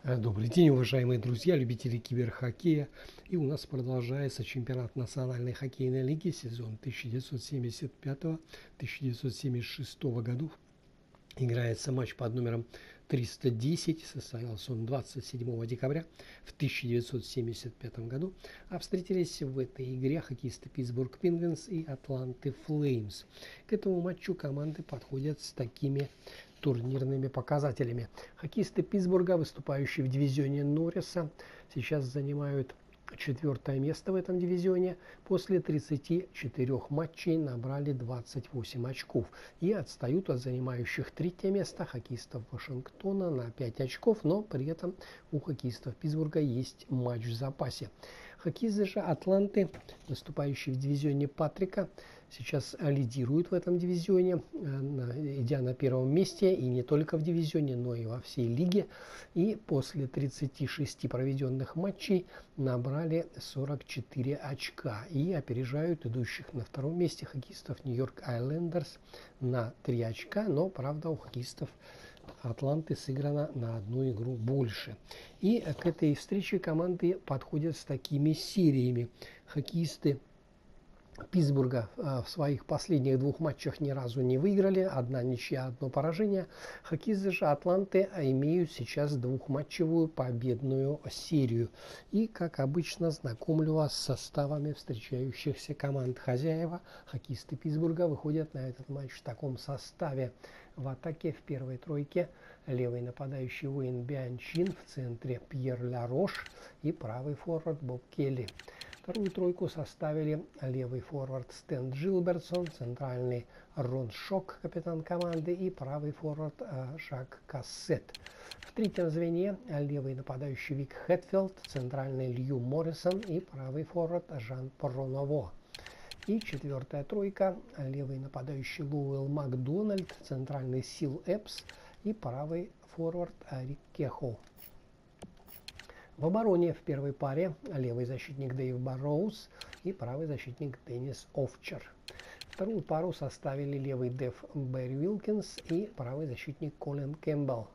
Добрый день, уважаемые друзья, любители киберхоккея. И у нас продолжается чемпионат Национальной хоккейной лиги сезон 1975-1976 годов. Играется матч под номером 310. Состоялся он 27 декабря в 1975 году. А встретились в этой игре хоккеисты Питтсбург Пингвинс и Атланты Флеймс. К этому матчу команды подходят с такими турнирными показателями. Хоккеисты Питтсбурга, выступающие в дивизионе Норриса, сейчас занимают 4 место в этом дивизионе. После 34 матчей набрали 28 очков и отстают от занимающих 3 место хоккеистов Вашингтона на 5 очков, но при этом у хоккеистов Питтсбурга есть матч в запасе. Хоккеисты же Атланты, выступающие в дивизионе Патрика, сейчас лидируют в этом дивизионе, идя на 1 месте, и не только в дивизионе, но и во всей лиге. И после 36 проведенных матчей набрали 44 очка и опережают идущих на 2 месте хоккеистов Нью-Йорк Айлендерс на 3 очка, но, правда, у хоккеистов Атланты сыграно на 1 игру больше. И к этой встрече команды подходят с такими сериями. Хоккеисты Питтсбурга в своих последних 2 матчах ни разу не выиграли. 1 ничья, 1 поражение. Хоккеисты же Атланты имеют сейчас 2-матчевую победную серию. И, как обычно, знакомлю вас с составами встречающихся команд. Хозяева, хоккеисты Питтсбурга, выходят на этот матч в таком составе. В атаке в первой тройке левый нападающий Уэйн Бианчин, в центре Пьер Ларош и правый форвард Боб Келли. Вторую тройку составили левый форвард Стэн Джилбертсон, центральный Рон Шок, капитан команды, и правый форвард Жак Кассет. В третьем звене левый нападающий Вик Хэтфилд, центральный Лью Моррисон и правый форвард Жан Проново. И 4-я тройка левый нападающий Луэлл Макдональд, центральный Сил Эпс и правый форвард Рик Кехо. В обороне в первой паре левый защитник Дэйв Барроуз и правый защитник Деннис Овчер. Вторую пару составили левый деф Берри Уилкинс и правый защитник Колин Кэмпбелл.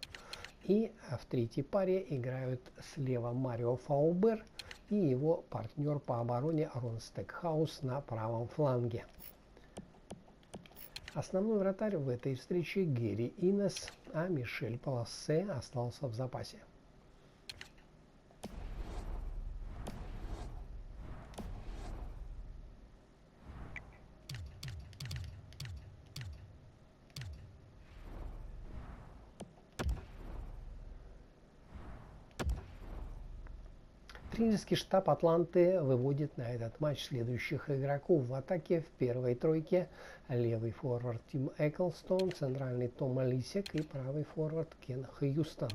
И в третьей паре играют слева Марио Фаубер и его партнер по обороне Рон Стекхаус на правом фланге. Основной вратарь в этой встрече Гэри Иннес, а Мишель Палассе остался в запасе. Тренерский штаб Атланты выводит на этот матч следующих игроков. В атаке в первой тройке левый форвард Тим Эклстон, центральный Том Лисек и правый форвард Кен Хьюстон.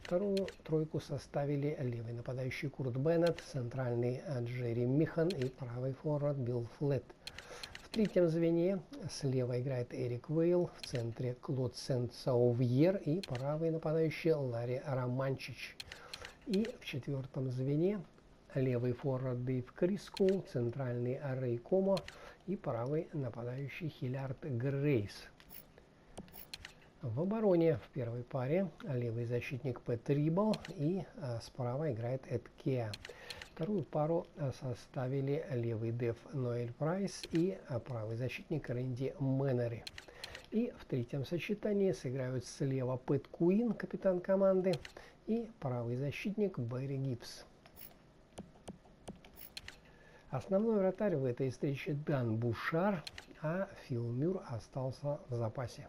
Вторую тройку составили левый нападающий Курт Беннет, центральный Джерри Михан и правый форвард Билл Флетт. В третьем звене слева играет Эрик Вейл, в центре Клод Сент-Саувьер и правый нападающий Ларри Романчич. И в 4-м звене левый форвард Дэйв Крискул, центральный Рэй Комо и правый нападающий Хиллиард Грейс. В обороне в первой паре левый защитник Пэт Рибл и справа играет Эд Кеа. Вторую пару составили левый деф Ноэль Прайс и правый защитник Рэнди Мэннери. И в третьем сочетании сыграют слева Пэт Куин, капитан команды, и правый защитник Берри Гибс. Основной вратарь в этой встрече Дан Бушар, а Фил Мюр остался в запасе.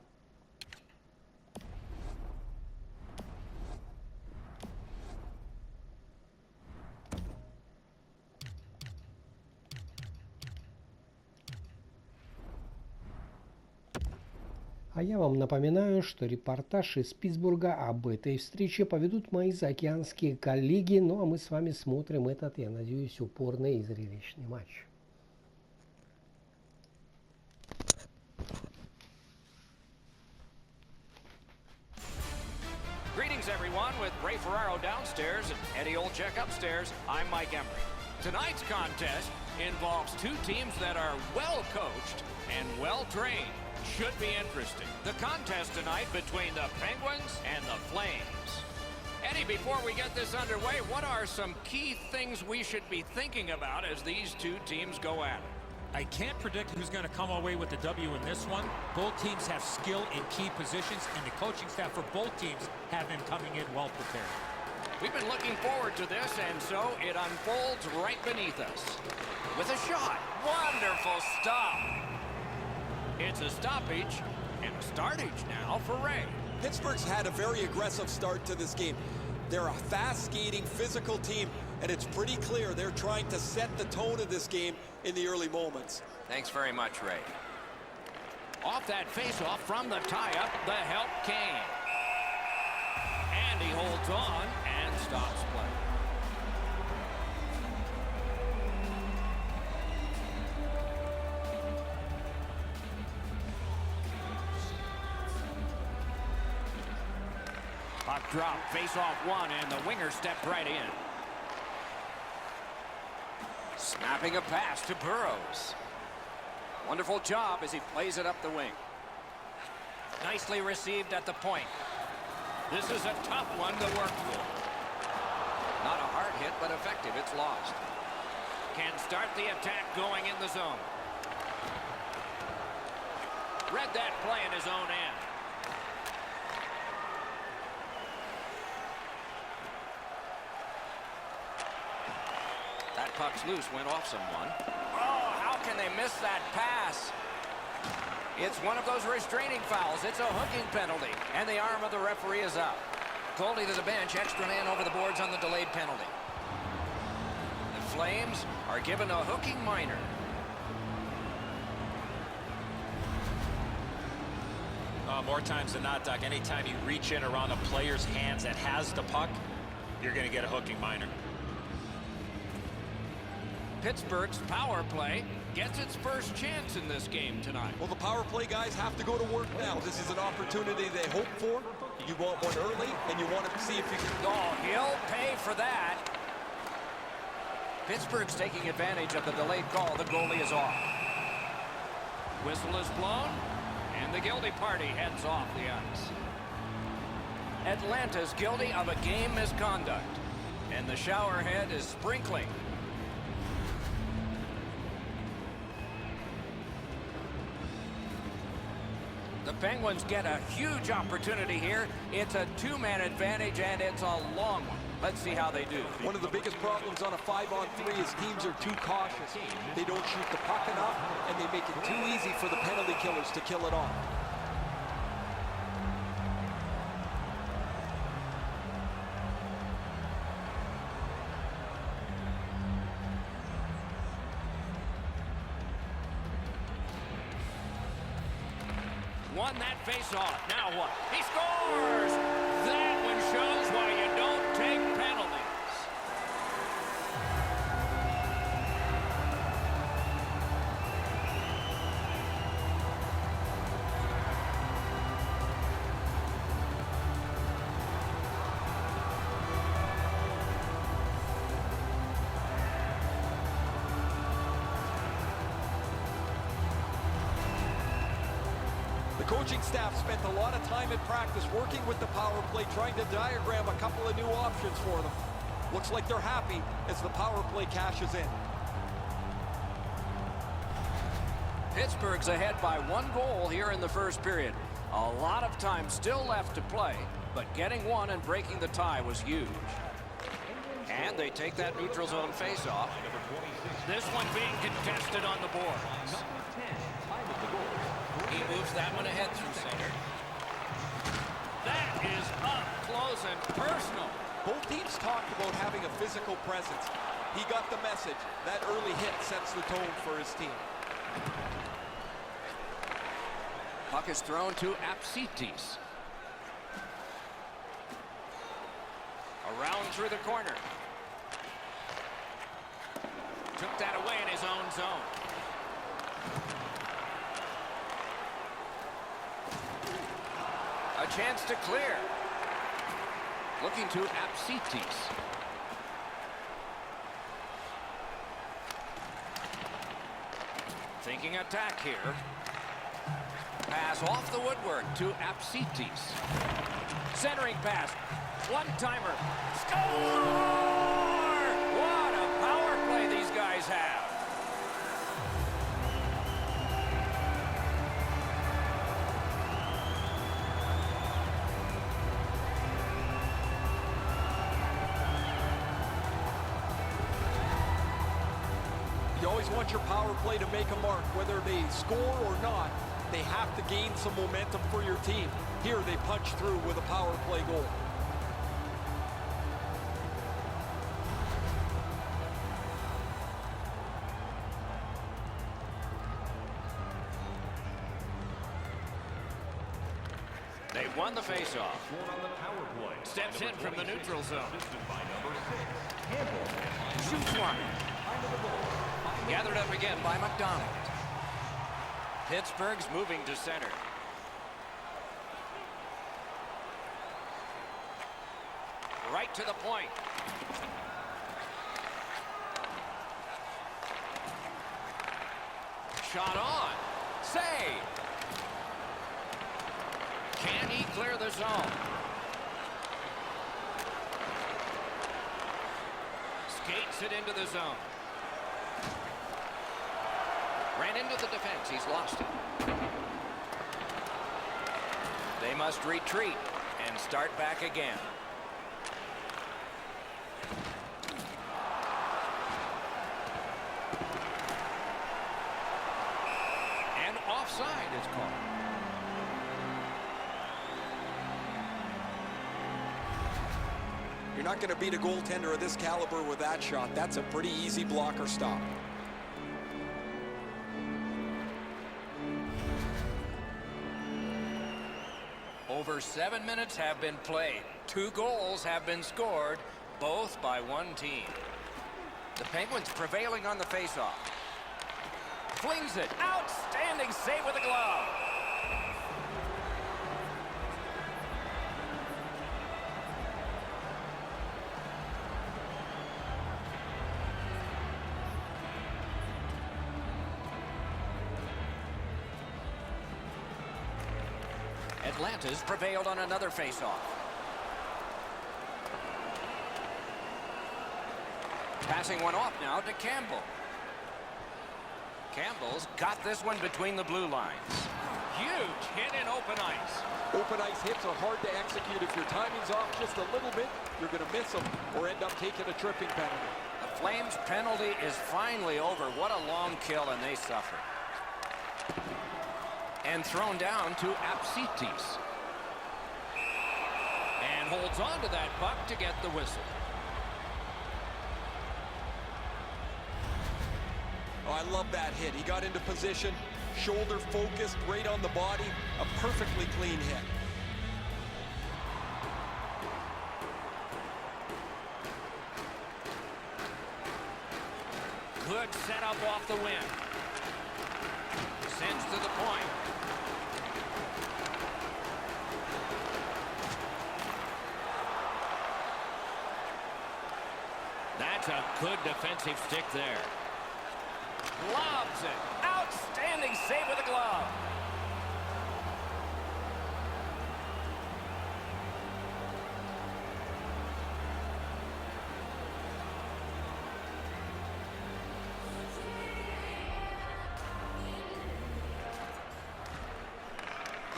А я вам напоминаю, что репортаж из Питтсбурга об этой встрече поведут мои заокеанские коллеги. Ну а мы с вами смотрим этот, я надеюсь, упорный и зрелищный матч. Greetings, everyone, with Ray Ferraro downstairs and Eddie Olczyk upstairs. I'm Mike Embry. Tonight's contest involves 2 teams that are well coached and well trained. Should be interesting. The contest tonight between the Penguins and the Flames. Eddie, before we get this underway, what are some key things we should be thinking about as these two teams go at it? I can't predict who's going to come away with the W in this one. Both teams have skill in key positions, and the coaching staff for both teams have been coming in well prepared. We've been looking forward to this, and so it unfolds right beneath us. With a shot. Wonderful stop. It's a stoppage and a startage now for Ray. Pittsburgh's had a very aggressive start to this game. They're a fast-skating, physical team, and it's pretty clear they're trying to set the tone of this game in the early moments. Thanks very much, Ray. Off that face-off from the tie-up, the help came. And he holds on and stops play. Puck drop, face-off one, and the winger stepped right in. Snapping a pass to Burrows. Wonderful job as he plays it up the wing. Nicely received at the point. This is a tough one to work through. Not a hard hit, but effective. It's lost. Can start the attack going in the zone. Read that play in his own end. That puck's loose, went off someone. Oh, how can they miss that pass? It's one of those restraining fouls. It's a hooking penalty, and the arm of the referee is up. Goalie to the bench, extra man over the boards on the delayed penalty. The Flames are given a hooking minor. More times than not, Doc, anytime you reach in around a player's hands that has the puck, you're going to get a hooking minor. Pittsburgh's power play gets its first chance in this game tonight. Well, the power play guys have to go to work now. This is an opportunity they hope for. You want one early, and you want to see if you can... Oh, he'll pay for that. Pittsburgh's taking advantage of the delayed call. The goalie is off. Whistle is blown, and the guilty party heads off the ice. Atlanta's guilty of a game misconduct, and the showerhead is sprinkling. The Penguins get a huge opportunity here. It's a two-man advantage, and it's a long one. Let's see how they do. One of the biggest problems on a 5-on-3 is teams are too cautious. They don't shoot the puck enough, and they make it too easy for the penalty killers to kill it off. Won that face-off. Now what? He scores! That one shows why you don't take penalties. The coaching staff spent a lot of time in practice working with the power play, trying to diagram a couple of new options for them. Looks like they're happy as the power play cashes in. Pittsburgh's ahead by 1 goal here in the first period. A lot of time still left to play, but getting one and breaking the tie was huge. And they take that neutral zone face-off. This one being contested on the boards. He moves that one ahead through center. That is up close and personal. Both teams talked about having a physical presence. He got the message. That early hit sets the tone for his team. Puck is thrown to Apsitis. Around through the corner. Took that away in his own zone. A chance to clear. Looking to Apsitis. Thinking attack here. Pass off the woodwork to Apsitis. Centering pass. One-timer. Score! What a power play these guys have. You always want your power play to make a mark. Whether they score or not, they have to gain some momentum for your team. Here they punch through with a power play goal. They won the faceoff. Steps in from the neutral zone. Shoots one. Gathered up again by McDonald. Pittsburgh's moving to center. Right to the point. Shot on. Save. Can he clear the zone? Skates it into the zone. Ran into the defense. He's lost it. They must retreat and start back again. And offside is called. You're not going to beat a goaltender of this caliber with that shot. That's a pretty easy blocker stop. Over 7 minutes have been played. 2 goals have been scored, both by one team. The Penguins prevailing on the faceoff. Flings it. Outstanding save with a glove. Atlanta's prevailed on another faceoff. Passing one off now to Campbell. Campbell's got this one between the blue lines. Huge hit in open ice. Open ice hits are hard to execute. If your timing's off just a little bit, you're going to miss them or end up taking a tripping penalty. The Flames' penalty is finally over. What a long kill, and they suffer. And thrown down to Apsitis. And holds on to that puck to get the whistle. Oh, I love that hit. He got into position, shoulder focused, right on the body. A perfectly clean hit. Good setup off the wing. Sends to the point. That's a good defensive stick there. Lobs it. Outstanding save with a glove.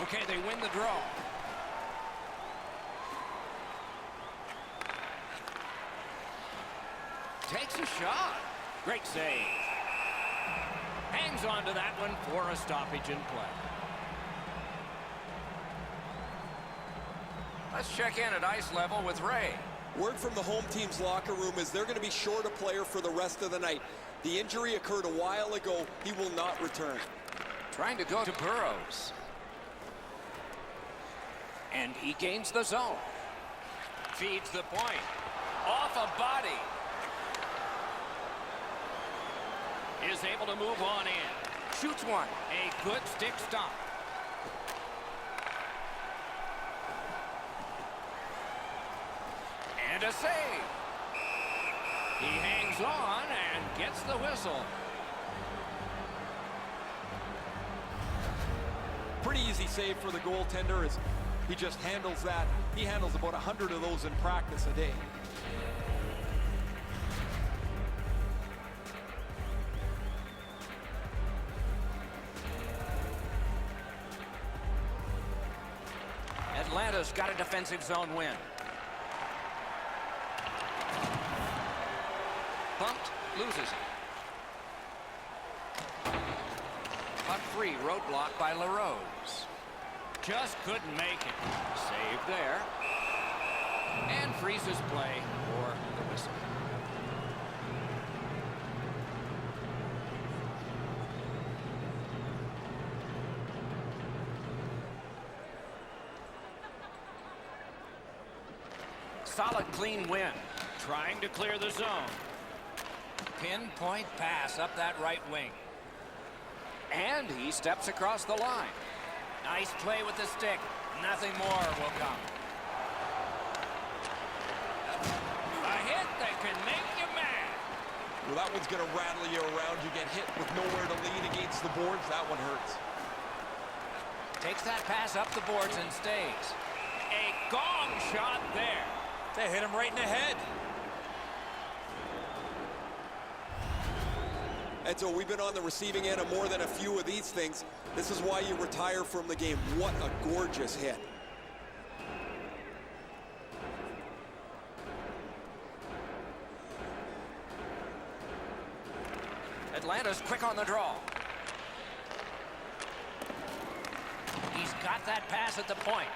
Okay, they win the draw. Takes a shot. Great save. Hangs on to that one for a stoppage in play. Let's check in at ice level with Ray. Word from the home team's locker room is they're going to be short a player for the rest of the night. The injury occurred a while ago. He will not return. Trying to go to Burrows. And he gains the zone. Feeds the point. Off a body. Is able to move on in. Shoots one. A good stick stop. And a save. He hangs on and gets the whistle. Pretty easy save for the goaltender as He just handles that. He handles about 100 of those in practice a day. Atlanta's got a defensive zone win. Bumped, loses it. Puck free, roadblock by LaRose. Just couldn't make it. Save there. And freezes play for the whistle. Solid, clean win. Trying to clear the zone. Pinpoint pass up that right wing. And he steps across the line. Nice play with the stick. Nothing more will come. A hit that can make you mad. Well, that one's going to rattle you around. You get hit with nowhere to lean against the boards. That one hurts. Takes that pass up the boards and stays. A gong shot there. They hit him right in the head. And so we've been on the receiving end of more than a few of these things. This is why you retire from the game. What a gorgeous hit. Atlanta's quick on the draw. He's got that pass at the point.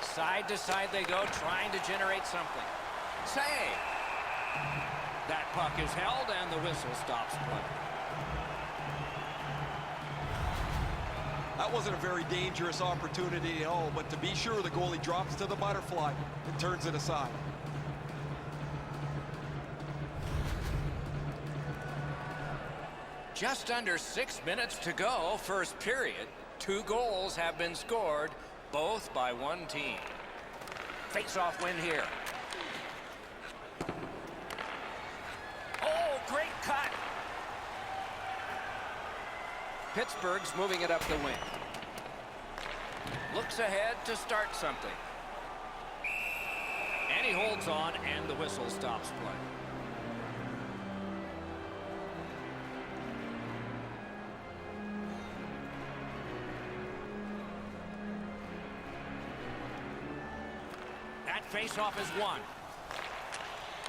Side to side they go, trying to generate something. Save. That puck is held, and the whistle stops play. That wasn't a very dangerous opportunity at all, but to be sure, the goalie drops to the butterfly and turns it aside. Just under 6 minutes to go, first period. 2 goals have been scored, both by one team. Face-off win here. Oh, great cut. Pittsburgh's moving it up the wing. Looks ahead to start something. And he holds on, and the whistle stops play. That face-off is won.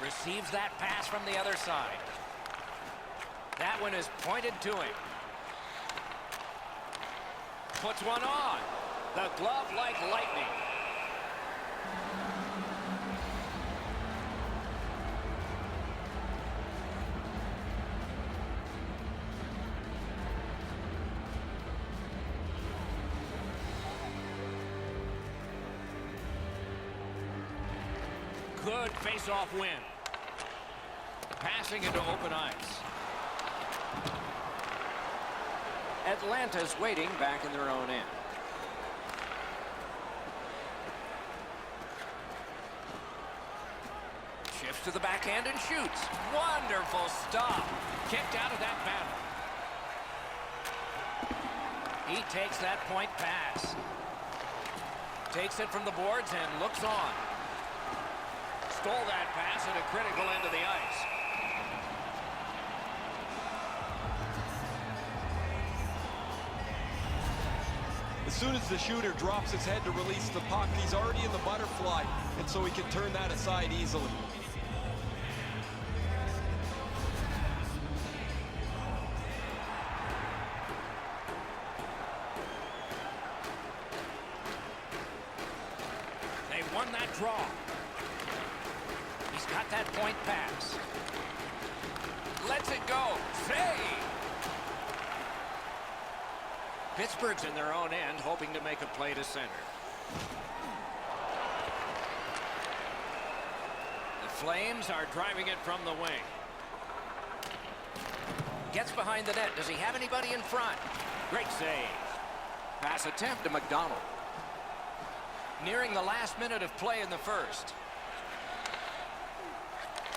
Receives that pass from the other side. That one is pointed to him. Puts one on. The glove like lightning. Good face-off win. Passing into open ice. Atlanta's waiting back in their own end. Shifts to the backhand and shoots. Wonderful stop. Kicked out of that battle. He takes that point pass. Takes it from the boards and looks on. Stole that pass at a critical end of the ice. As soon as the shooter drops his head to release the puck, he's already in the butterfly, and so he can turn that aside easily. They won that draw. He's got that point pass. Lets it go. Save! Pittsburgh's in their own end, hoping to make a play to center. The Flames are driving it from the wing. Gets behind the net. Does he have anybody in front? Great save. Pass attempt to McDonald. Nearing the last minute of play in the first.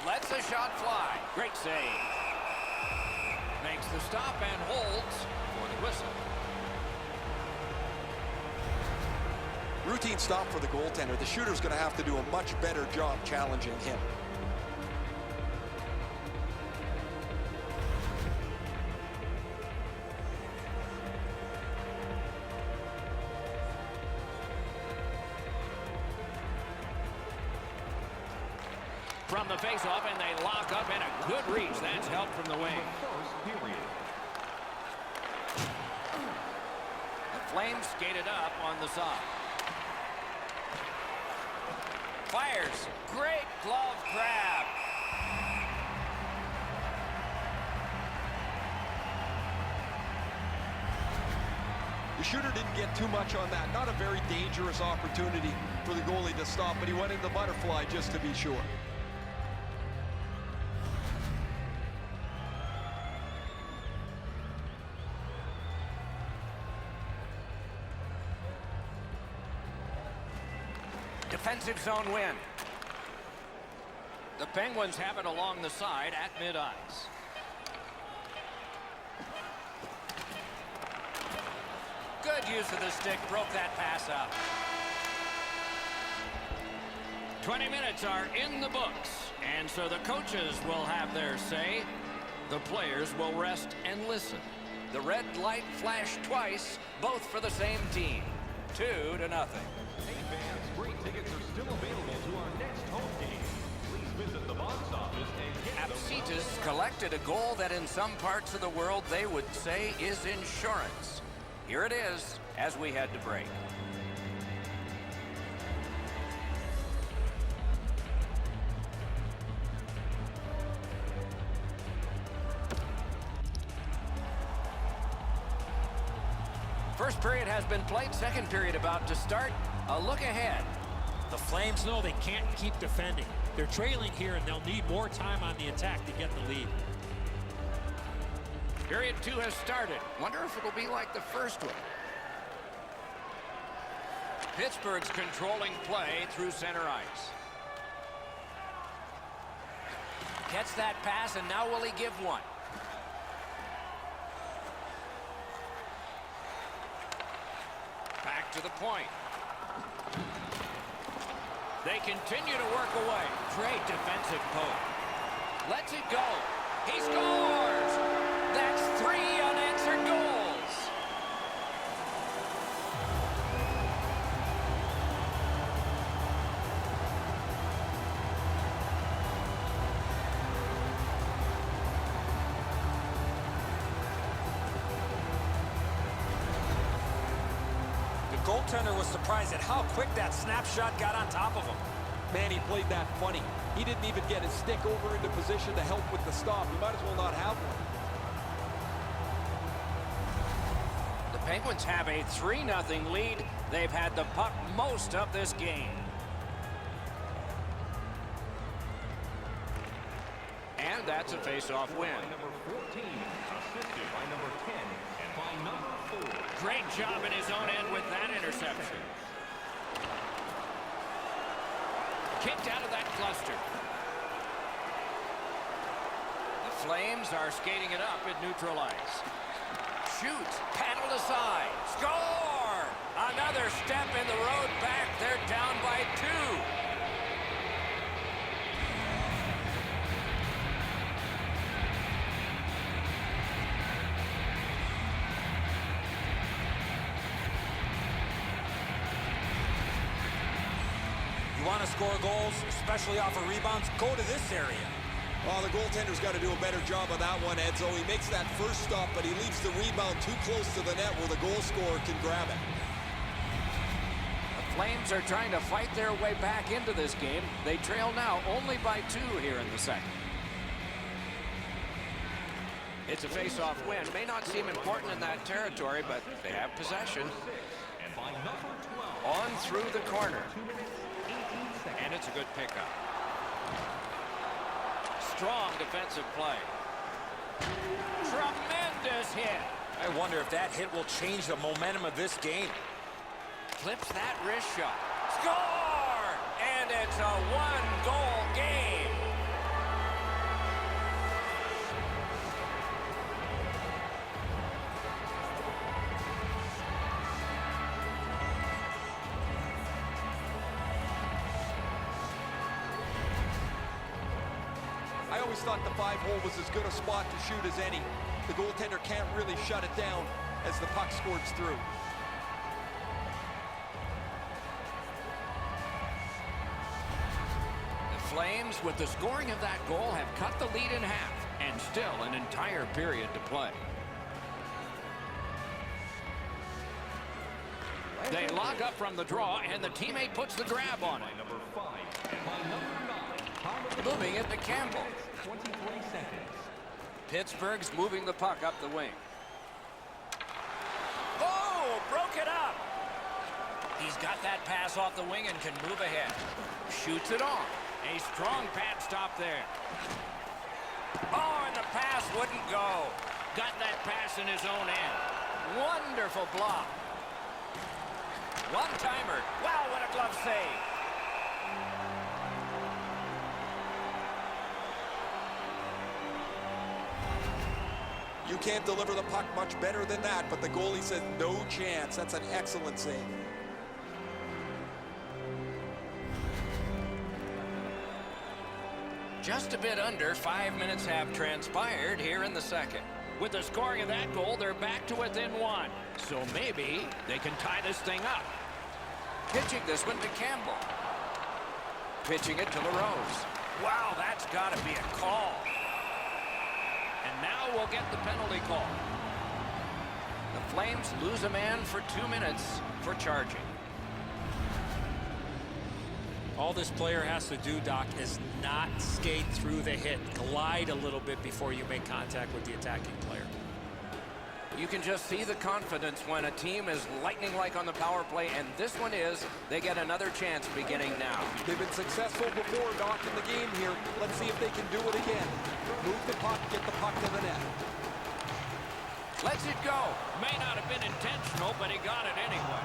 Lets the shot fly. Great save. Makes the stop and holds for the whistle. Routine stop for the goaltender. The shooter's going to have to do a much better job challenging him. From the face-off, and they lock up, and a good reach. That's help from the wing. The Flames skated up on the side. Fires. Great glove grab. The shooter didn't get too much on that. Not a very dangerous opportunity for the goalie to stop, but he went in the butterfly just to be sure. Defensive zone win. The Penguins have it along the side at mid-ice. Good use of the stick. Broke that pass up. 20 minutes are in the books. And so the coaches will have their say. The players will rest and listen. The red light flashed twice, both for the same team. 2-0. Hey fans, great tickets are still available to our next home game. Please visit the box office and get Absitas collected a goal that in some parts of the world they would say is insurance. Here it is as we head to break. First period has been played. Second period about to start. A look ahead. The Flames know they can't keep defending. They're trailing here, and they'll need more time on the attack to get the lead. Period 2 has started. Wonder if it'll be like the first one. Pittsburgh's controlling play through center ice. Gets that pass, and now will he give one? Back to the point. They continue to work away. Great defensive poke. Lets it go. He scores! That's 3 unanswered goals. The goaltender was surprised at how quick that snapshot got on top of him. Man, he played that funny. He didn't even get his stick over into position to help with the stop. He might as well not have one. The Penguins have a 3-0 lead. They've had the puck most of this game. And that's a face-off win. by number 14, assisted by number 10, and by number 4. Great job in his own end with that interception. Kicked out of that cluster. The Flames are skating it up at neutral ice. Shoots, paddled aside, score! Another step in the road back. They're down by 2. You want to score goals, especially off of rebounds, go to this area. Well, the goaltender's got to do a better job of that one, Edzo. He makes that first stop, but he leaves the rebound too close to the net where the goal scorer can grab it. The Flames are trying to fight their way back into this game. They trail now only by 2 here in the second. It's a face-off win. May not seem important in that territory, but they have possession. And by number 12, On through the corner. 2 minutes, 18 seconds. And it's a good pickup. Strong defensive play. Tremendous hit. I wonder if that hit will change the momentum of this game. Clips that wrist shot. Score! And it's a 1-goal game. always thought the 5-hole was as good a spot to shoot as any. The goaltender can't really shut it down as the puck squirts through. The Flames, with the scoring of that goal, have cut the lead in half, and still an entire period to play. They log up from the draw, and the teammate puts the grab on it. Number 5 and by number 9. Moving it to Campbell. 23 seconds. Pittsburgh's moving the puck up the wing. Oh, broke it up. He's got that pass off the wing and can move ahead. Shoots it on. A strong pad stop there. Oh, and the pass wouldn't go. Got that pass in his own end. Wonderful block. One-timer. Wow, what a glove save. You can't deliver the puck much better than that, but the goalie said no chance. That's an excellent save. Just a bit under 5 minutes have transpired here in the second. With the scoring of that goal, they're back to within 1. So maybe they can tie this thing up. Pitching this one to Campbell. Pitching it to LaRose. Wow, that's got to be a call. And now we'll get the penalty call. The Flames lose a man for 2 minutes for charging. All this player has to do, Doc, is not skate through the hit. Glide a little bit before you make contact with the attacking player. You can just see the confidence when a team is lightning like on the power play, and this one is. They get another chance beginning now. They've been successful before, Doc, in the game here. Let's see if they can do it again. Move the puck, get the puck to the net. Lets it go. May not have been intentional, but he got it anyway.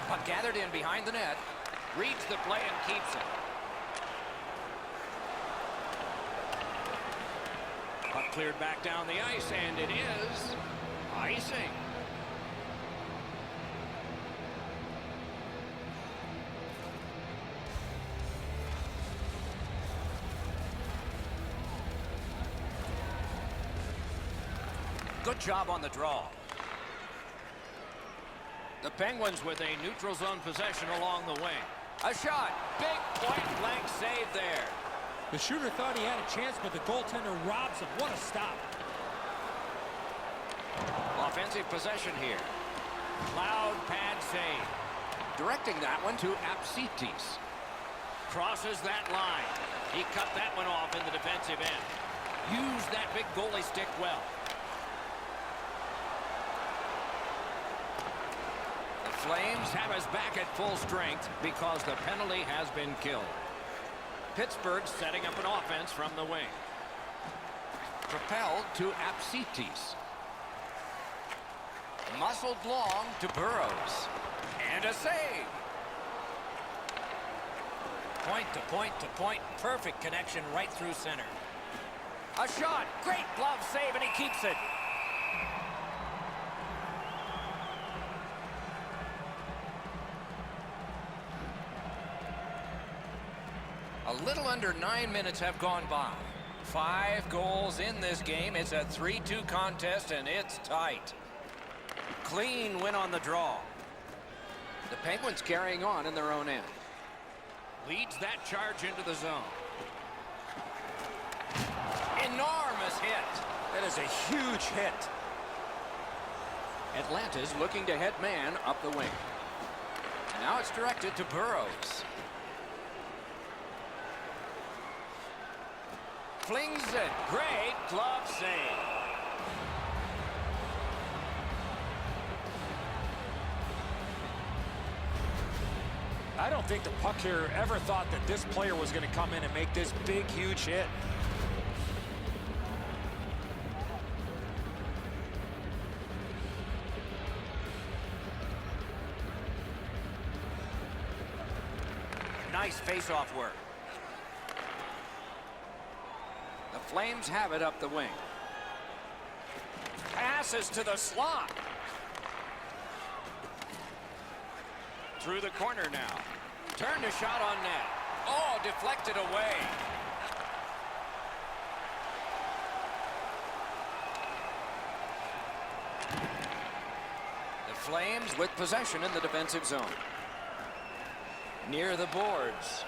Puck gathered in behind the net. Reads the play and keeps it. Puck cleared back down the ice, and it is icing. Good job on the draw. The Penguins with a neutral zone possession along the wing. A shot. Big point-blank save there. The shooter thought he had a chance, but the goaltender robs him. What a stop. Offensive possession here. Loud pad save. Directing that one to Apsitis. Crosses that line. He cut that one off in the defensive end. Used that big goalie stick well. The Flames have us back at full strength because the penalty has been killed. Pittsburgh setting up an offense from the wing. Propelled to Apsitis. Muscled long to Burrows. And a save. Point to point to point. Perfect connection right through center. A shot. Great glove save, and he keeps it. A little under 9 minutes have gone by. 5 goals in this game. It's a 3-2 contest, and it's tight. Clean win on the draw. The Penguins carrying on in their own end. Leads that charge into the zone. Enormous hit. That is a huge hit. Atlanta's looking to head man up the wing. Now it's directed to Burrows. Flings it. Great glove save. I don't think the puck carrier ever thought that this player was going to come in and make this big, huge hit. Nice face-off work. The Flames have it up the wing. Passes to the slot. Through the corner now. Turned a shot on net. Oh, deflected away. The Flames with possession in the defensive zone. Near the boards.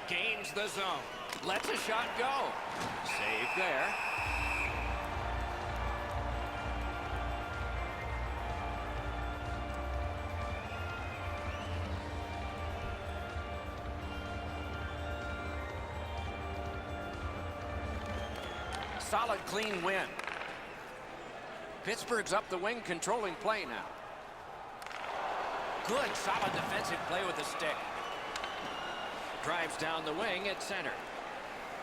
Gains the zone. Lets a shot go. Save there. Solid, clean win. Pittsburgh's up the wing, controlling play now. Good, solid defensive play with the stick. Drives down the wing at center.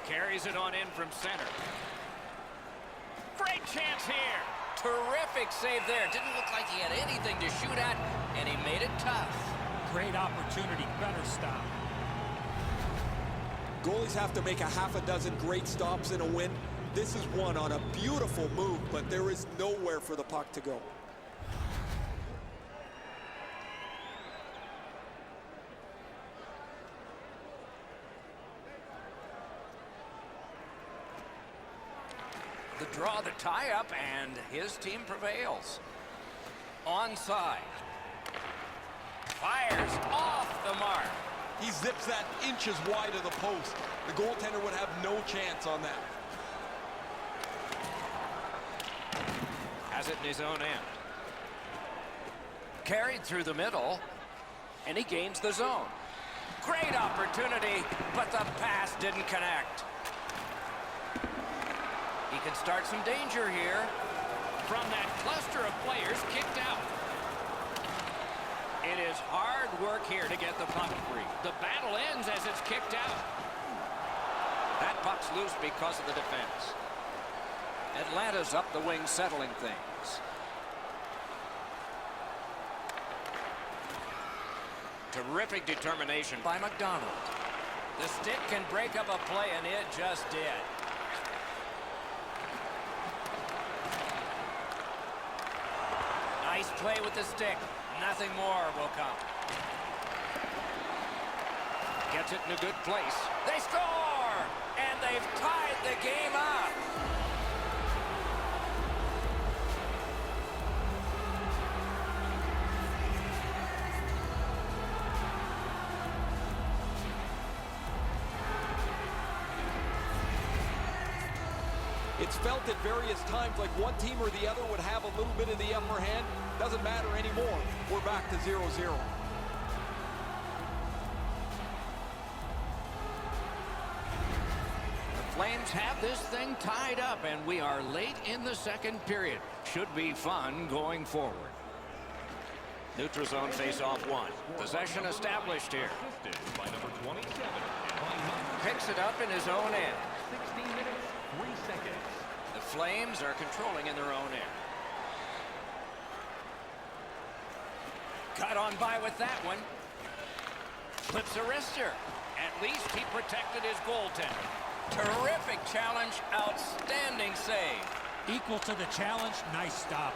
Carries it on in from center. Great chance here. Terrific save there. Didn't look like he had anything to shoot at, and he made it tough. Great opportunity. Better stop. Goalies have to make a half a dozen great stops in a win. This is one on a beautiful move, but there is nowhere for the puck to go. The draw, the tie-up, and his team prevails. Onside. Fires off the mark. He zips that inches wide of the post. The goaltender would have no chance on that. Has it in his own end. Carried through the middle, and he gains the zone. Great opportunity, but the pass didn't connect. He can start some danger here. From that cluster of players kicked out. It is hard work here to get the puck free. The battle ends as it's kicked out. That puck's loose because of the defense. Atlanta's up the wing, settling things. Terrific determination by McDonald. The stick can break up a play, and it just did. Nice play with the stick. Nothing more will come. Gets it in a good place. They score! And they've tied the game up. It's felt at various times like one team or the other would have a little bit of the upper hand. Doesn't matter anymore. We're back to 0-0. The Flames have this thing tied up, and we are late in the second period. Should be fun going forward. Neutral zone face-off one. Possession established here. Assisted by number 27. Picks it up in his own end. 16 minutes, 3 seconds. The Flames are controlling in their own end. Cut on by with that one. Flips a wrister. At least he protected his goaltender. Terrific challenge. Outstanding save. Equal to the challenge. Nice stop.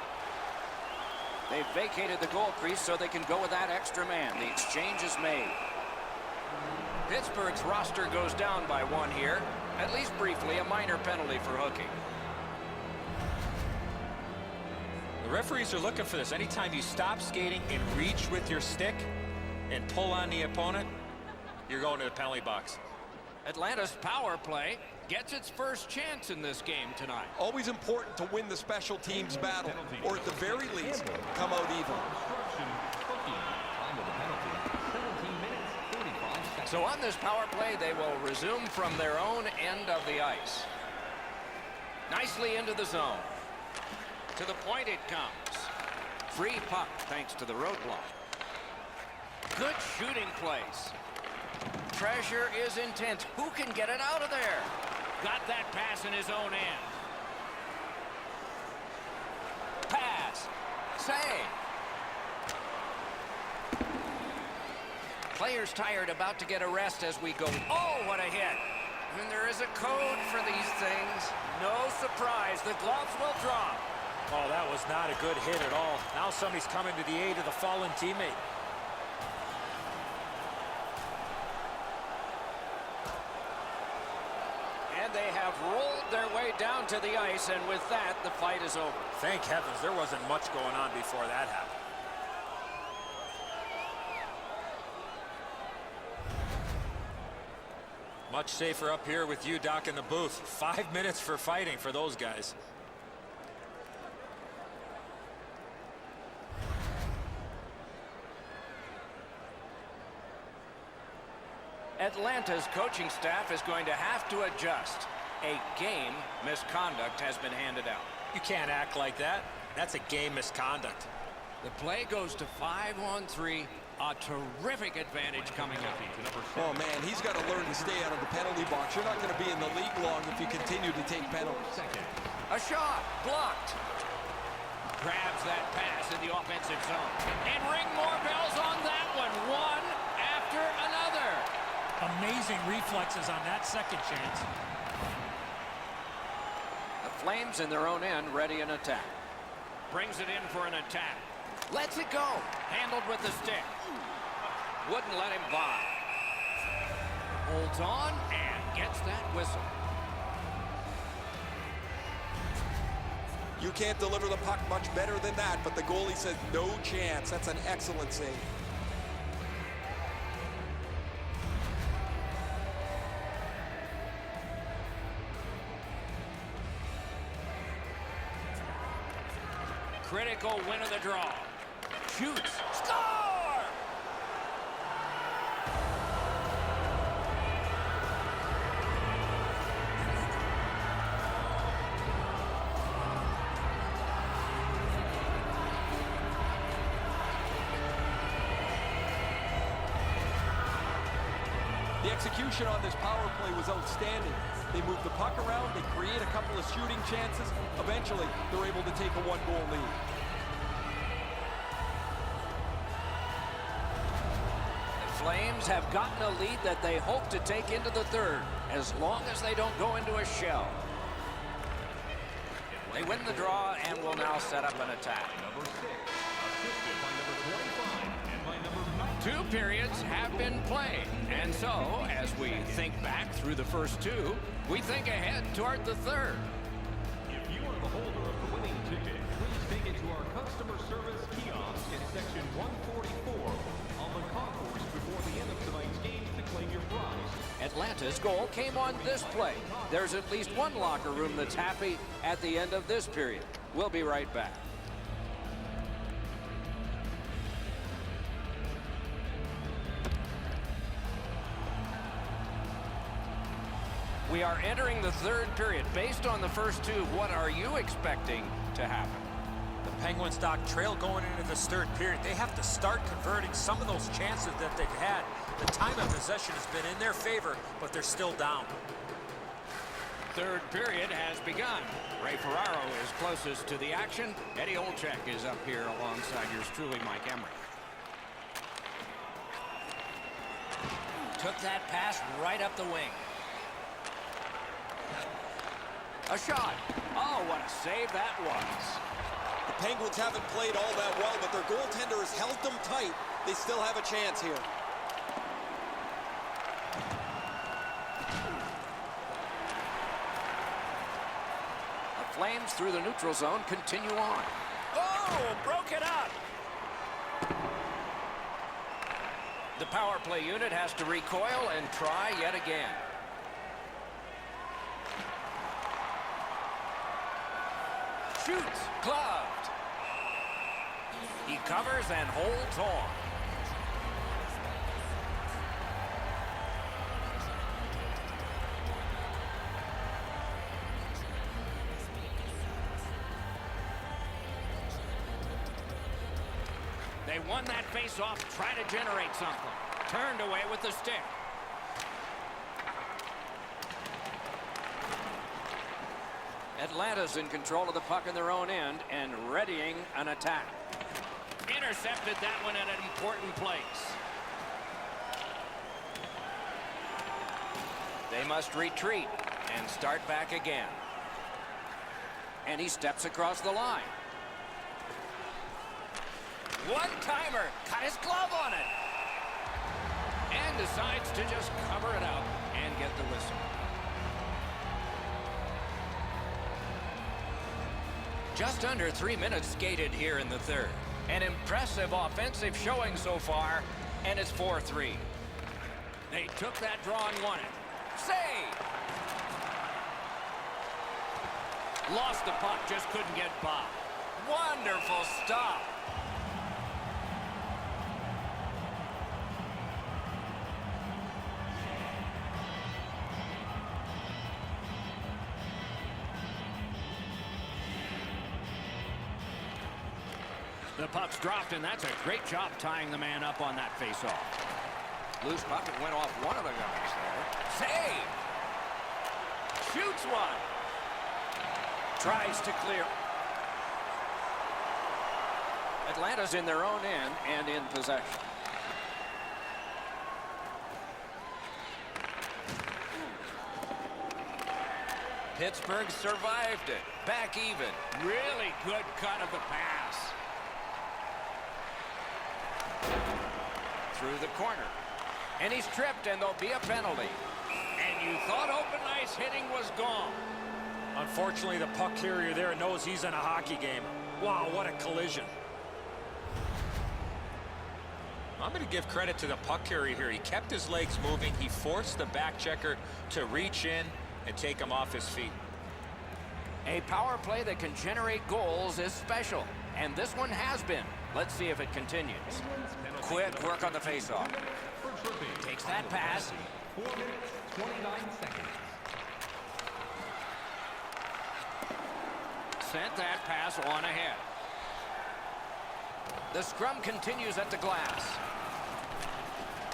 They've vacated the goal crease so they can go with that extra man. The exchange is made. Pittsburgh's roster goes down by one here. At least briefly, a minor penalty for hooking. The referees are looking for this. Anytime you stop skating and reach with your stick and pull on the opponent, you're going to the penalty box. Atlanta's power play gets its first chance in this game tonight. Always important to win the special teams battle, or at the very least, come out even. Obstruction, hooking. Time of the penalty, 17 minutes, 45 seconds. So on this power play, they will resume from their own end of the ice. Nicely into the zone. To the point it comes. Free puck thanks to the roadblock. Good shooting place. Pressure is intense. Who can get it out of there? Got that pass in his own end. Pass. Save. Players tired, about to get a rest as we go. Oh, what a hit. And there is a code for these things. No surprise, the gloves will drop. Oh, that was not a good hit at all. Now somebody's coming to the aid of the fallen teammate. And they have rolled their way down to the ice, and with that, the fight is over. Thank heavens there wasn't much going on before that happened. Much safer up here with you, Doc, in the booth. 5 minutes for fighting for those guys. Atlanta's coaching staff is going to have to adjust. A game misconduct has been handed out. You can't act like that. That's a game misconduct. The play goes to 5-on-3. A terrific advantage coming up. Oh, man, he's got to learn to stay out of the penalty box. You're not going to be in the league long if you continue to take penalties. A shot blocked. Grabs that pass in the offensive zone. And ring more bells on that one. One after another. Amazing reflexes on that second chance. The Flames in their own end, ready an attack. Brings it in for an attack. Lets it go. Handled with the stick. Wouldn't let him by. Holds on and gets that whistle. You can't deliver the puck much better than that, but the goalie says no chance. That's an excellent save. Critical win of the draw. Shoots. Score! The execution on this power play was outstanding. They move the puck around, they create a couple of shooting chances. Eventually, they're able to take a one-goal lead. The Flames have gotten a lead that they hope to take into the third, as long as they don't go into a shell. They win the draw and will now set up an attack. Number 6, assisted by number 25 and by number 19. 2 periods have been played, and so, as we think back through the first 2, we think ahead toward the third. If you are the holder of the winning ticket, please take it to our customer service kiosk in section 144 on the concourse before the end of tonight's game to claim your prize. Atlanta's goal came on this play. There's at least one locker room that's happy at the end of this period. We'll be right back. We are entering the third period. Based on the first 2, what are you expecting to happen? The Penguins, Doc, trail going into this third period. They have to start converting some of those chances that they've had. The time of possession has been in their favor, but they're still down. Third period has begun. Ray Ferraro is closest to the action. Eddie Olczyk is up here alongside yours truly, Mike Emery. Took that pass right up the wing. A shot. Oh, what a save that was. The Penguins haven't played all that well, but their goaltender has held them tight. They still have a chance here. The Flames through the neutral zone continue on. Oh, broke it up. The power play unit has to recoil and try yet again. Shoots, gloved. He covers and holds on. They won that face-off, try to generate something. Turned away with the stick. Atlanta's in control of the puck in their own end and readying an attack. Intercepted that one at an important place. They must retreat and start back again. And he steps across the line. One-timer, cut his glove on it. And decides to just cover it up and get the whistle. Just under 3 minutes skated here in the third. An impressive offensive showing so far, and it's 4-3. They took that draw and won it. Save! Lost the puck, just couldn't get by. Wonderful stop. The puck's dropped, and that's a great job tying the man up on that faceoff. Loose puck, it went off one of the guys there. Save! Shoots one. Tries to clear. Atlanta's in their own end and in possession. Pittsburgh survived it. Back even. Really good cut of the pass. Through the corner. And he's tripped, and there'll be a penalty. And you thought open ice hitting was gone. Unfortunately, the puck carrier there knows he's in a hockey game. Wow, what a collision. I'm going to give credit to the puck carrier here. He kept his legs moving. He forced the back checker to reach in and take him off his feet. A power play that can generate goals is special, and this one has been. Let's see if it continues. Quick work on the faceoff. Takes that pass. 4 minutes, 29 seconds. Sent that pass on ahead. The scrum continues at the glass.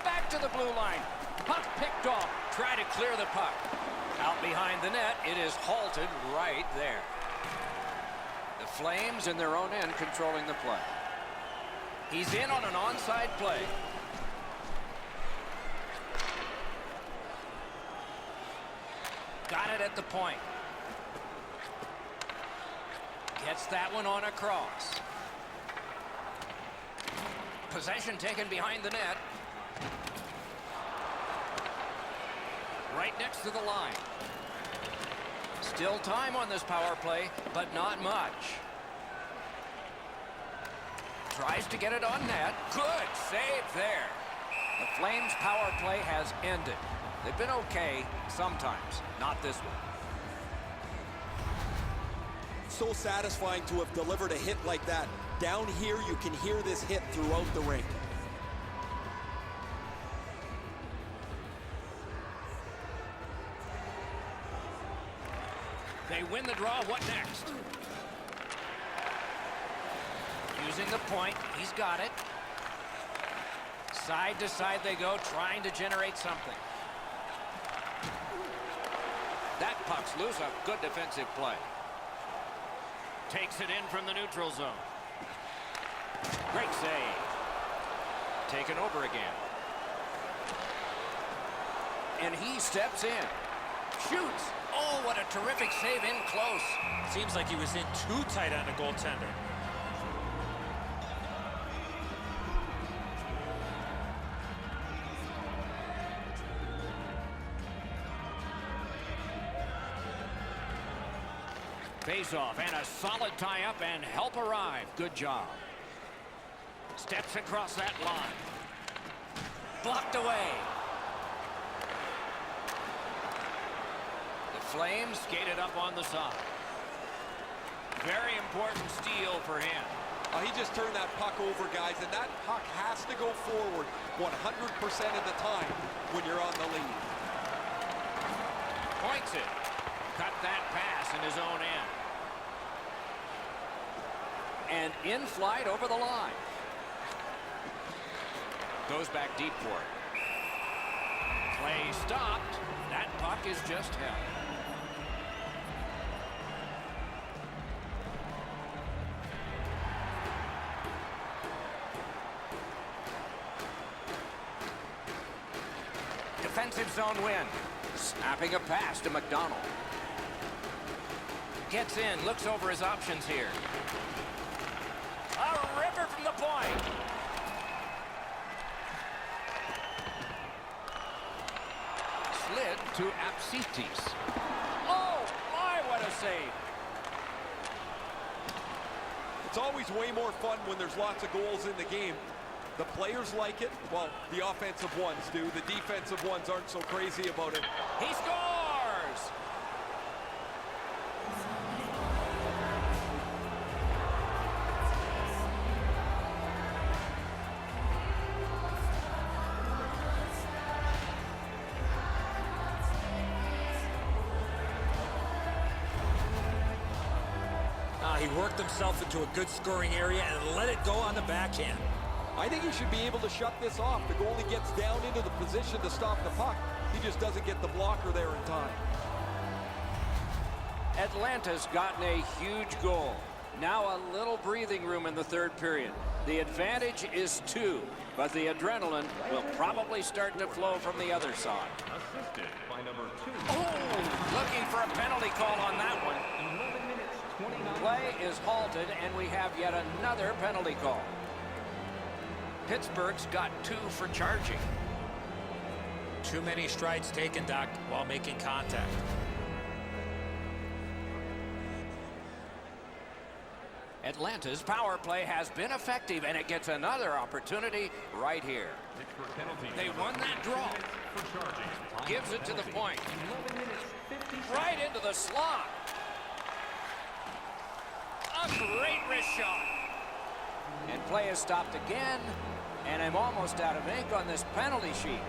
Back to the blue line. Puck picked off. Try to clear the puck. Out behind the net, it is halted right there. The Flames in their own end controlling the play. He's in on an onside play. Got it at the point. Gets that one on across. Possession taken behind the net. Right next to the line. Still time on this power play, but not much. Tries to get it on net. Good save there. The Flames' power play has ended. They've been okay sometimes, not this one. So satisfying to have delivered a hit like that. Down here, you can hear this hit throughout the rink. They win the draw. What next? Using the point. He's got it. Side to side they go, trying to generate something. That puck's loose. A good defensive play. Takes it in from the neutral zone. Great save. Taken over again. And he steps in. Shoots. Oh, what a terrific save in close. Seems like he was in too tight on the goaltender. Face-off and a solid tie-up and help arrive. Good job. Steps across that line. Blocked away. The Flames skated up on the side. Very important steal for him. He just turned that puck over, guys, and that puck has to go forward 100% of the time when you're on the lead. Points it. Cut that pass in his own end. And in flight over the line. Goes back deep for it. Play stopped. That puck is just held. Defensive zone win. Snapping a pass to McDonald. Gets in, looks over his options here. A ripper from the point. Slid to Apsitis. Oh, my, what a save. It's always way more fun when there's lots of goals in the game. The players like it. Well, the offensive ones do. The defensive ones aren't so crazy about it. He scores! He worked himself into a good scoring area and let it go on the backhand. I think he should be able to shut this off. The goalie gets down into the position to stop the puck. He just doesn't get the blocker there in time. Atlanta's gotten a huge goal. Now a little breathing room in the third period. The advantage is 2, but the adrenaline will probably start to flow from the other side. Assisted by number 2. Oh, looking for a penalty call on that one. 11 minutes, 29. Play is halted, and we have yet another penalty call. Pittsburgh's got 2 for charging. Too many strides taken, Doc, while making contact. Atlanta's power play has been effective, and it gets another opportunity right here. Pittsburgh penalty. They won that draw. For charging. Gives it to the point. 11 minutes, 50 Right into the slot. A great wrist shot. And play is stopped again, and I'm almost out of ink on this penalty sheet.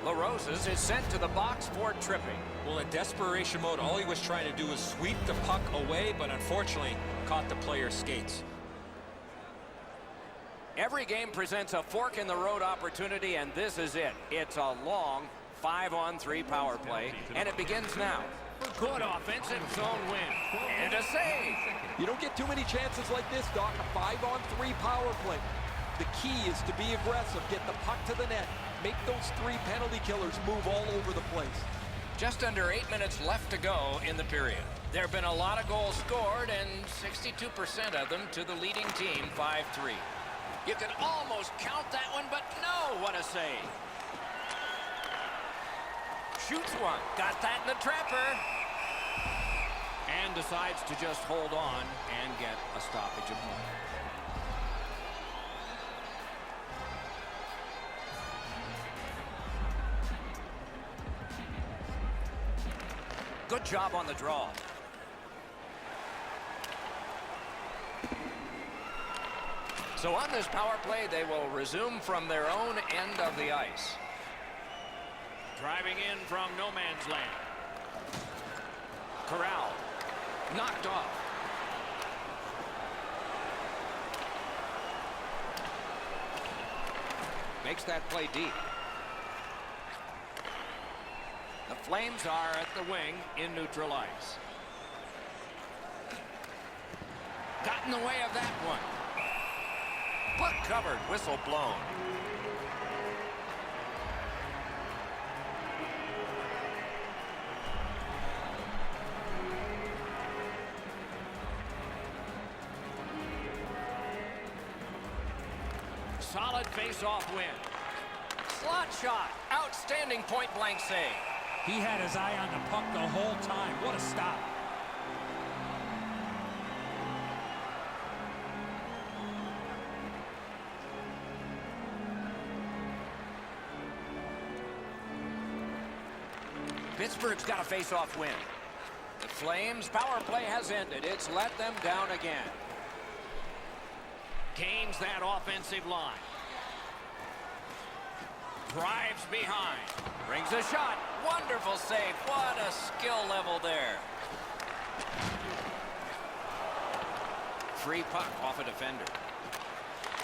LaRosa's is sent to the box for tripping. Well, in desperation mode, all he was trying to do was sweep the puck away, but unfortunately caught the player's skates. Every game presents a fork-in-the-road opportunity, and this is it. It's a long 5-on-3 power play, and it begins now. Good offensive zone win. And a save. You don't get too many chances like this, Doc. A 5-on-3 power play. The key is to be aggressive, get the puck to the net, make those 3 penalty killers move all over the place. Just under 8 minutes left to go in the period. There have been a lot of goals scored, and 62% of them to the leading team, 5-3. You could almost count that one, but no, what a save. Shoots one, got that in the trapper. And decides to just hold on and get a stoppage of play. Good job on the draw. So on this power play, they will resume from their own end of the ice. Driving in from no man's land. Corral. Knocked off. Makes that play deep. The Flames are at the wing in neutral ice. Got in the way of that one. Puck covered, whistle blown. Solid face-off win. Slot shot. Outstanding point-blank save. He had his eye on the puck the whole time. What a stop. Pittsburgh's got a face-off win. The Flames' power play has ended. It's let them down again. Gains that offensive line. Drives behind. Brings a shot. Wonderful save. What a skill level there. Free puck off a defender.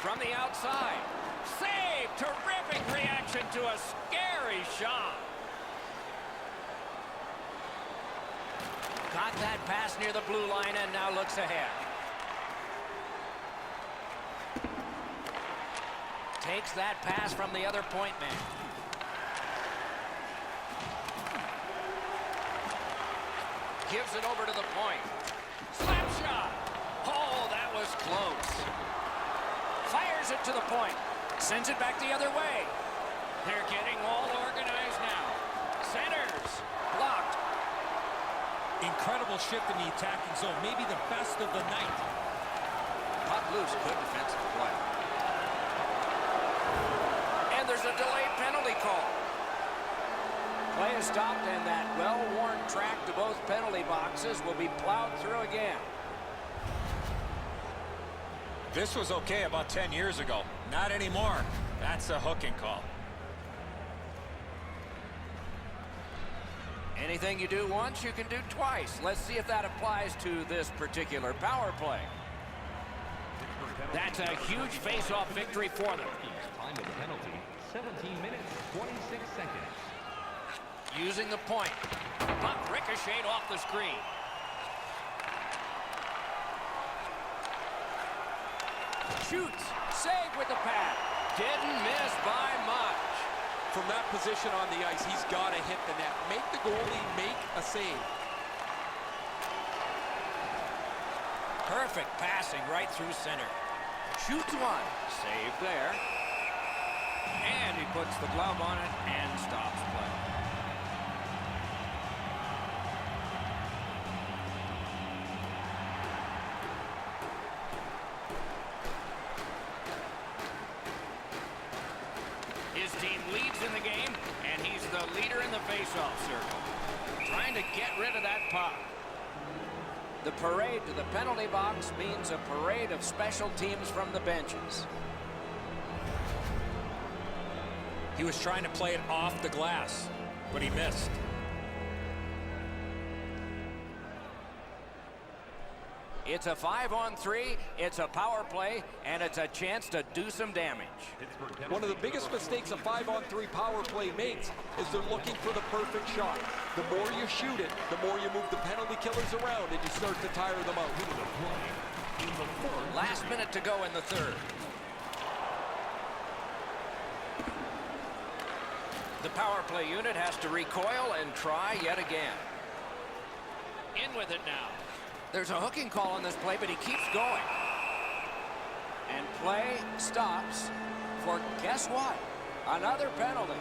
From the outside. Save. Terrific reaction to a scary shot. Got that pass near the blue line and now looks ahead. Takes that pass from the other point man. Gives it over to the point. Slap shot. Oh, that was close. Fires it to the point. Sends it back the other way. They're getting all organized now. Centers. Blocked. Incredible shift in the attacking zone. Maybe the best of the night. Puck loose, good defensive play. And there's a delayed penalty call. Play is stopped, and that well-worn track to both penalty boxes will be plowed through again. This was okay about 10 years ago. Not anymore. That's a hooking call. Anything you do once, you can do twice. Let's see if that applies to this particular power play. That's a huge face-off victory for them. Time of the penalty, 17 minutes, 26 seconds. Using the point. Puck ricocheted off the screen. Shoots. Save with the pad. Didn't miss by much. From that position on the ice, he's got to hit the net. Make the goalie make a save. Perfect passing right through center. Shoots one. Save there. And he puts the glove on it and stops play. His team leads in the game, and he's the leader in the faceoff circle. Trying to get rid of that puck. The parade to the penalty box means a parade of special teams from the benches. He was trying to play it off the glass, but he missed. It's a 5-on-3, it's a power play, and it's a chance to do some damage. One of the biggest mistakes a 5-on-3 power play makes is they're looking for the perfect shot. The more you shoot it, the more you move the penalty killers around and you start to tire them out. Last minute to go in the third. The power play unit has to recoil and try yet again. In with it now. There's a hooking call on this play, but he keeps going. And play stops for, guess what? Another penalty.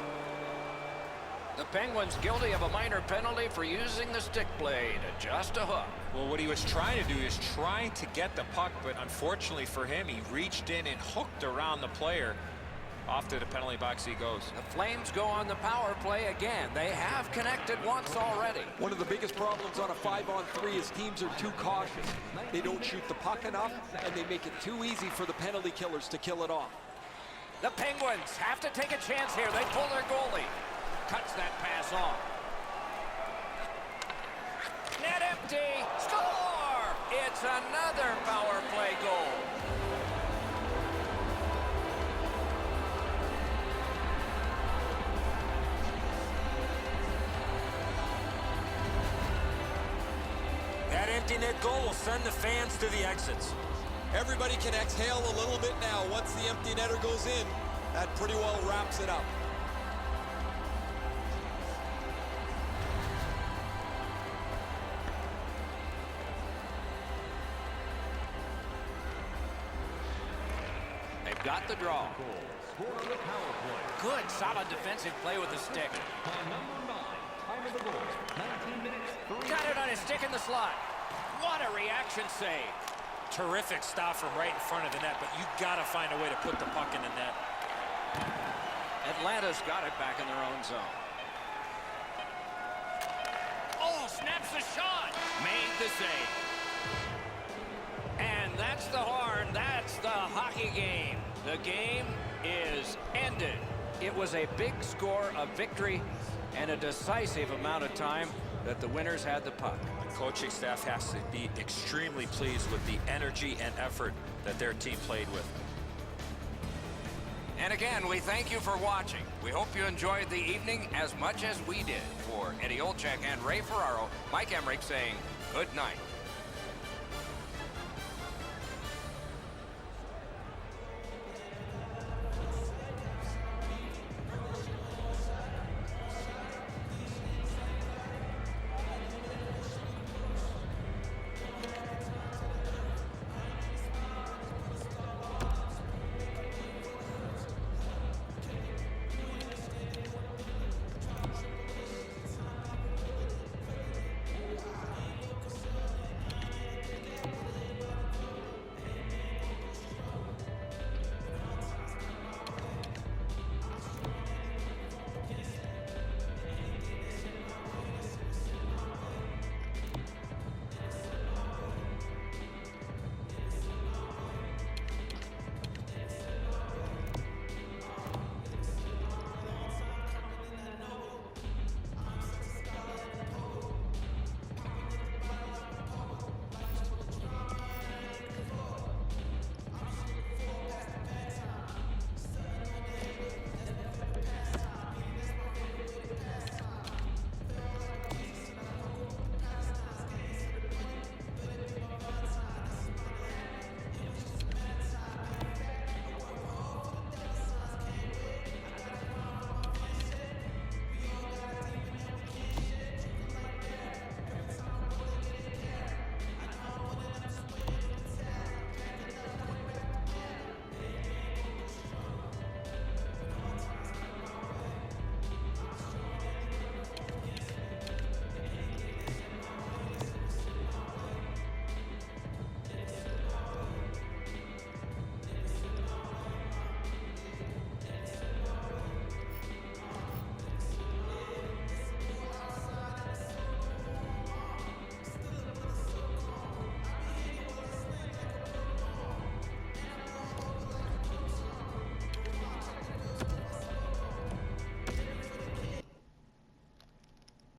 The Penguins guilty of a minor penalty for using the stick blade, just a hook. Well, what he was trying to do is trying to get the puck, but unfortunately for him, he reached in and hooked around the player. Off to the penalty box he goes. The Flames go on the power play again. They have connected once already. One of the biggest problems on a 5-on-3 is teams are too cautious. They don't shoot the puck enough, and they make it too easy for the penalty killers to kill it off. The Penguins have to take a chance here. They pull their goalie. Cuts that pass off. Net empty. Score! It's another power play goal. That empty net goal will send the fans to the exits. Everybody can exhale a little bit now. Once the empty netter goes in, that pretty well wraps it up. They've got the draw. Good, solid defensive play with the stick. Got it on his stick in the slot. What a reaction save. Terrific stop from right in front of the net, but you got to find a way to put the puck in the net. Atlanta's got it back in their own zone. Oh, snaps the shot. Made the save. And that's the horn. That's the hockey game. The game is ended. It was a big score, a victory, and a decisive amount of time that the winners had the puck. The coaching staff has to be extremely pleased with the energy and effort that their team played with. And again, we thank you for watching. We hope you enjoyed the evening as much as we did. For Eddie Olczyk and Ray Ferraro, Mike Emmerich saying good night.